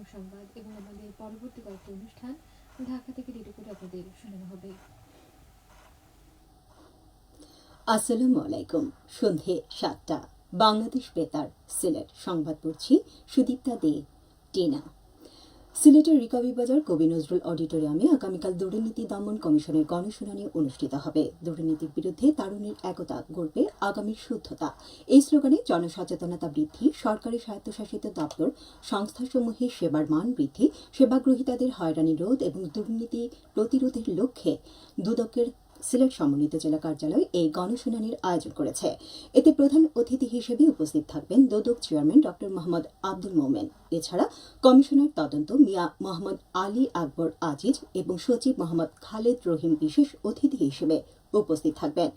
দেশপ্রাণিক সংবাদ এবং আমাদের পরবর্তী কয়েকটি অনুষ্ঠান ঢাকা থেকে রেডিও করে আপনাদের শোনানো হবে। আসসালামু আলাইকুম। সন্ধে 7টা বাংলাদেশ বেতার সিলেট সংবাদ পড়ছি সুদীপ্তা দে টিনা। সিলেটের রিকাবি বাজার কবি নজরুল অডিটোরিয়ামে আগামীকাল দুর্নীতি দমন কমিশনের গণশুনানি অনুষ্ঠিত হবে। দুর্নীতির বিরুদ্ধে তারুণীর একতা গড়বে আগামীর শুদ্ধতা, এই স্লোগানে জনসচেতনতা বৃদ্ধি, সরকারি স্বায়ত্তশাসিত দপ্তর সংস্থাসমূহের সেবার মান বৃদ্ধি, সেবাগ্রহীতাদের হয়রানি রোধ এবং দুর্নীতি প্রতিরোধের লক্ষ্যে দুদকের সিলেট সমন্বিত জেলা কার্যালয় এই গণশুনানির আয়োজন করেছে। এতে প্রধান অতিথি হিসেবে উপস্থিত থাকবেন দুদক চেয়ারম্যান ডক্টর মোহাম্মদ আব্দুল মোমেন। এছাড়া কমিশনার তদন্ত মিয়া মোহাম্মদ আলী আকবর আজিজ এবং সচিব মোহাম্মদ খালেদ রহিম বিশেষ অতিথি হিসেবে উপস্থিত থাকবেন।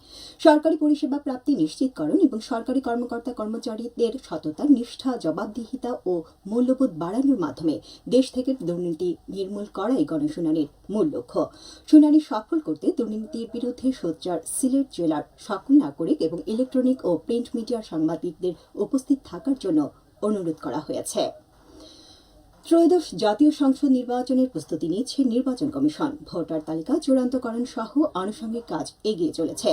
সরকারি পরিষেবা প্রাপ্তি নিশ্চিতকরণ এবং সরকারি কর্মকর্তা কর্মচারীদের সততা, নিষ্ঠা, জবাবদিহিতা ও মূল্যবোধ বাড়ানোর মাধ্যমে দেশ থেকে দুর্নীতি নির্মূল করাই গণশুনানির মূল লক্ষ্য। শুনানি সফল করতে দুর্নীতির বিরুদ্ধে সোচ্চার সিলেট জেলার সকল নাগরিক এবং ইলেকট্রনিক ও প্রিন্ট মিডিয়ার সাংবাদিকদের উপস্থিত থাকার জন্য অনুরোধ করা হয়েছে। ত্রয়োদশ জাতীয় সংসদ নির্বাচনের প্রস্তুতি নিচ্ছে নির্বাচন কমিশন। ভোটার তালিকা চূড়ান্তকরণ সহ আনুষঙ্গিক কাজ এগিয়ে চলেছে।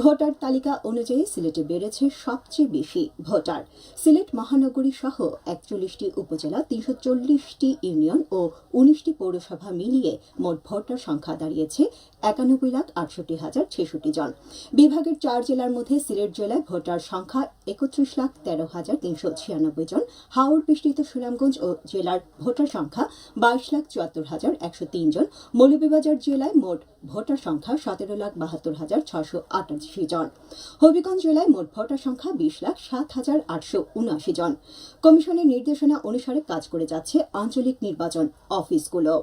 ভোটার তালিকা অনুযায়ী সিলেটে বেড়েছে সবচেয়ে বেশি ভোটার। সিলেট মহানগরী সহ 41টি উপজেলা, 340টি ইউনিয়ন ও 19টি পৌরসভা মিলিয়ে মোট ভোটার সংখ্যা দাঁড়িয়েছে 91,68,066 জন। বিভাগের 4 জেলার মধ্যে সিলেট জেলায় ভোটার সংখ্যা 31,13,396 জন। হাওর বেষ্টিত সুনামগঞ্জ ও জেলার ভোটার সংখ্যা 22,74,103 জন। মৌলভীবাজার জেলায় মোট ভোটার সংখ্যা 17,72,688 জন। হবিগঞ্জ জেলায় মোট ভোটার সংখ্যা 20,07,879 জন। কমিশনের নির্দেশনা অনুসারে কাজ করে যাচ্ছে আঞ্চলিক নির্বাচন অফিসগুলো।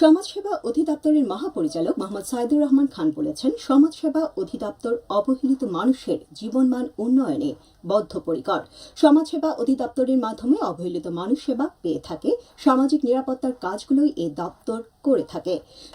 সমাজসেবা অধিদপ্তরের মহাপরিচালক মোহাম্মদ সাইদুর রহমান খান বলেছেন, সমাজসেবা অধিদপ্তর অবহেলিত মানুষের জীবনমান উন্নয়নে বদ্ধপরিকর। সমাজসেবা অধিদপ্তরের মাধ্যমে অবহেলিত মানুষ সেবা পেয়ে থাকে। সামাজিক নিরাপত্তার কাজগুলোই এই দপ্তর করে থাকে।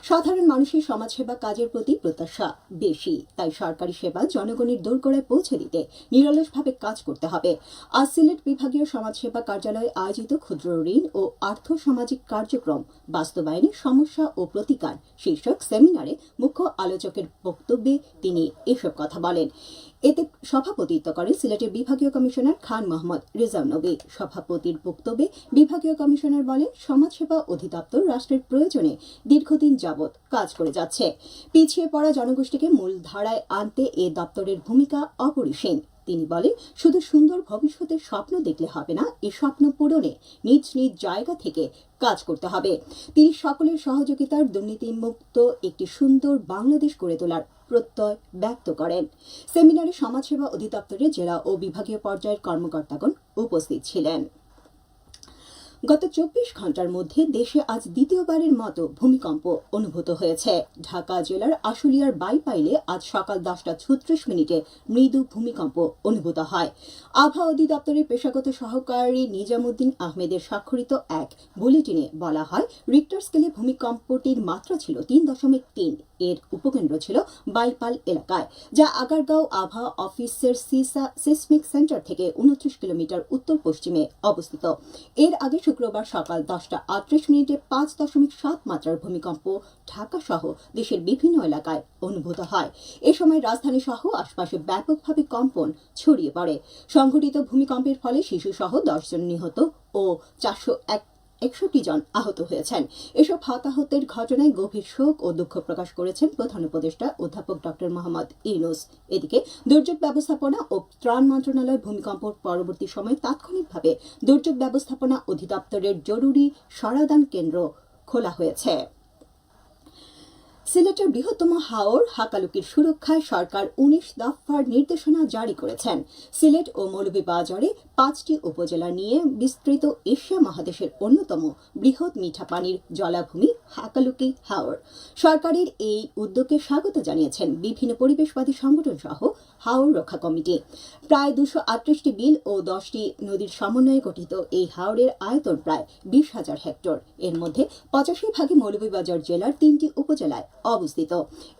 সাধারণ মানুষের সমাজসেবা কাজের প্রতি প্রত্যাশা বেশি, তাই সরকারি সেবা জনগণের দোরগোড়ায় পৌঁছে দিতে নিরলসভাবে কাজ করতে হবে। আজ সিলেট বিভাগীয় সমাজসেবা কার্যালয়ে আয়োজিত ক্ষুদ্র ঋণ ও আর্থ সামাজিক কার্যক্রম বাস্তবায়নে সমস্যা ও প্রতিকার শীর্ষক সেমিনারে মুখ্য আলোচকের বক্তব্যে তিনি এসব কথা বলেন। এতে সভাপতিত্ব করেন সিলেটের বিভাগীয় কমিশনার খান মোহাম্মদ রেজাউল নবী। সভাপতির বক্তব্যে বিভাগীয় কমিশনার বলেন, সমাজসেবা অধিদপ্তর রাষ্ট্রের প্রয়োজনে দীর্ঘদিন যাবৎ কাজ করে যাচ্ছে। পিছিয়ে পড়া জনগোষ্ঠীকে মূল ধারায় আনতে এ দপ্তরের ভূমিকা অপরিসীম। তিনি বলেন, শুধু সুন্দর ভবিষ্যতের স্বপ্ন দেখলে হবে না, এই স্বপ্ন পূরণে নিজ নিজ জায়গা থেকে কাজ করতে হবে। তিনি সকলের সহযোগিতার দুর্নীতিমুক্ত একটি সুন্দর বাংলাদেশ গড়ে তোলার প্রত্যয় ব্যক্ত করেন। সেমিনারে সমাজসেবা অধিদপ্তরের জেলা ও বিভাগীয় পর্যায়ের কর্মকর্তাগণ উপস্থিত ছিলেন। গত 24 ঘণ্টার মধ্যে দেশে আজ দ্বিতীয়বারের মতো ভূমিকম্প অনুভূত হয়েছে। ঢাকা জেলার আশুলিয়ার বাইপাইলে আজ সকাল 10:36 মৃদু ভূমিকম্প অনুভূত হয়। আবহাওয়া অধিদপ্তরের পেশাগত সহকারী নিজামুদ্দিন আহমেদের স্বাক্ষরিত এক বুলেটিনে বলা হয়, রিক্টার স্কেলে ভূমিকম্পটির মাত্রা ছিল 3.3। এর উপকেন্দ্র ছিল বাইপাল এলাকায়, যা আগারগাঁও আবহাওয়া অফিসের সিসমিক সেন্টার থেকে 29 কিলোমিটার উত্তর পশ্চিমে অবস্থিত। এর আগে শুক্রবার সকাল 10:38 5.7 মাত্রার ভূমিকম্প ঢাকা সহ দেশের বিভিন্ন এলাকায় অনুভূত হয়। এ সময় রাজধানী সহ আশপাশে ব্যাপকভাবে কম্পন ছড়িয়ে পড়ে। সংঘটিত ভূমিকম্পের ফলে শিশু সহ 10 জন নিহত ও 461 জন আহত হয়েছেন। এসব হতাহতের ঘটনায় গভীর শোক ও দুঃখ প্রকাশ করেছেন প্রধান উপদেষ্টা অধ্যাপক ডক্টর মোহাম্মদ ইউনূস। এদিকে দুর্যোগ ব্যবস্থাপনা ও ত্রাণ মন্ত্রণালয় ভূমিকম্প পরবর্তী সময়ে তাৎক্ষণিকভাবে দুর্যোগ ব্যবস্থাপনা অধিদপ্তরের জরুরি সরাদান কেন্দ্র খোলা হয়েছে। সিলেটের বৃহত্তম হাওর হাকালুকির সুরক্ষায় সরকার 19 দফার নির্দেশনা জারি করেছেন। সিলেট ও মৌলভীবাজারে 5টি উপজেলা নিয়ে বিস্তৃত এশিয়া মহাদেশের অন্যতম বৃহৎ মিঠা পানির জলাভূমি হাকালুকি হাওর। সরকারের এই উদ্যোগকে স্বাগত জানিয়েছেন বিভিন্ন পরিবেশবাদী সংগঠন সহ হাওর রক্ষা কমিটি। প্রায় 238টি বিল ও 10টি নদীর সমন্বয়ে গঠিত এই হাওরের আয়তন প্রায় 20,000 হেক্টর। এর মধ্যে 85 ভাগে মৌলভীবাজার জেলার 3টি উপজেলায় অবস্থিত।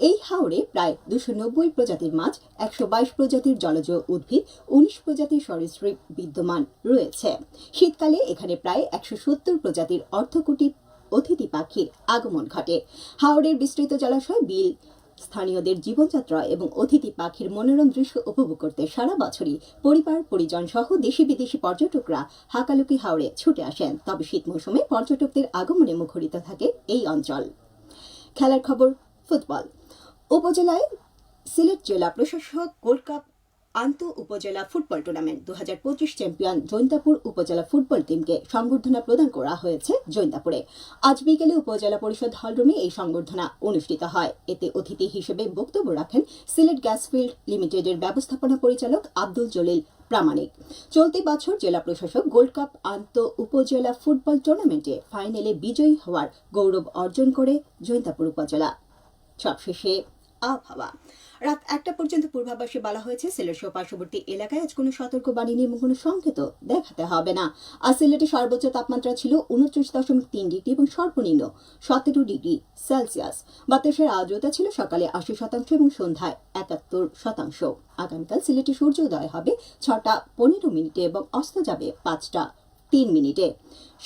এই হাওরে প্রায় 290 প্রজাতির মাছ, 122 প্রজাতির জলজ উদ্ভিদ, 19 প্রজাতির সরীসৃপ বিদ্যমান রয়েছে। শীতকালে এখানে প্রায় 170 প্রজাতির অর্ধকোটি অতিথি পাখির আগমন ঘটে। হাওরের বিস্তৃত জলাশয়, বিল, স্থানীয়দের জীবনযাত্রা এবং অতিথি পাখির মনোরম দৃশ্য উপভোগ করতে সারা বছরই পরিবার পরিজন সহ দেশি বিদেশি পর্যটকরা হাকালুকি হাওরে ছুটে আসেন। তবে শীত মৌসুমে পর্যটকদের আগমনে মুখরিত থাকে এই অঞ্চল। খেলার খবর, ফুটবল। উপজেলায় সিলেট জেলা প্রশাসক গোল্ড কাপ আন্ত উপজেলা ফুটবল টুর্নামেন্ট 2025 চ্যাম্পিয়ন জৈন্তাপুর উপজেলা ফুটবল টিমকে সংবর্ধনা প্রদান করা হয়েছে জৈন্তাপুরে। আজ বিকেলে উপজেলা পরিষদ হলরুমে এই সংবর্ধনা অনুষ্ঠিত হয়। এতে অতিথি হিসেবে বক্তব্য রাখেন সিলেট গ্যাসফিল্ড লিমিটেডের ব্যবস্থাপনা পরিচালক আব্দুল জলিল প্রামাণিক। চলতি বছর জেলা প্রশাসক গোল্ড কাপ আন্ত উপজেলা ফুটবল টুর্নামেন্টে ফাইনালে বিজয়ী হওয়ার গৌরব অর্জন করে জৈন্তাপুর উপজেলা। সবশেষে আবহাওয়া। রাত 1টা পর্যন্ত পূর্বাভাসে বলা হয়েছে সিলেট সহ পার্শ্ববর্তী এলাকায় আজ কোনো সতর্কবাণী নেই এবং কোনো সংকেত দেখাতে হবে না। আজ সিলেটে সর্বোচ্চ তাপমাত্রা ছিল 29.3 ডিগ্রি এবং সর্বনিম্ন 17 ডিগ্রি সেলসিয়াস। বাতাসের আর্দ্রতা ছিল সকালে 80% এবং সন্ধ্যায় 71%। আগামীকাল সিলেটে সূর্যোদয় হবে 6টা 15 মিনিটে এবং অস্ত যাবে 5টা 3 মিনিটে।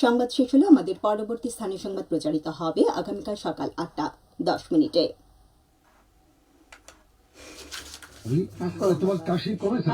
সংবাদ শেষ হলো। আমাদের পরবর্তী স্থানীয় সংবাদ প্রচারিত হবে আগামীকাল সকাল 8টা 10 মিনিটে। তোমার কাশি কমেছে?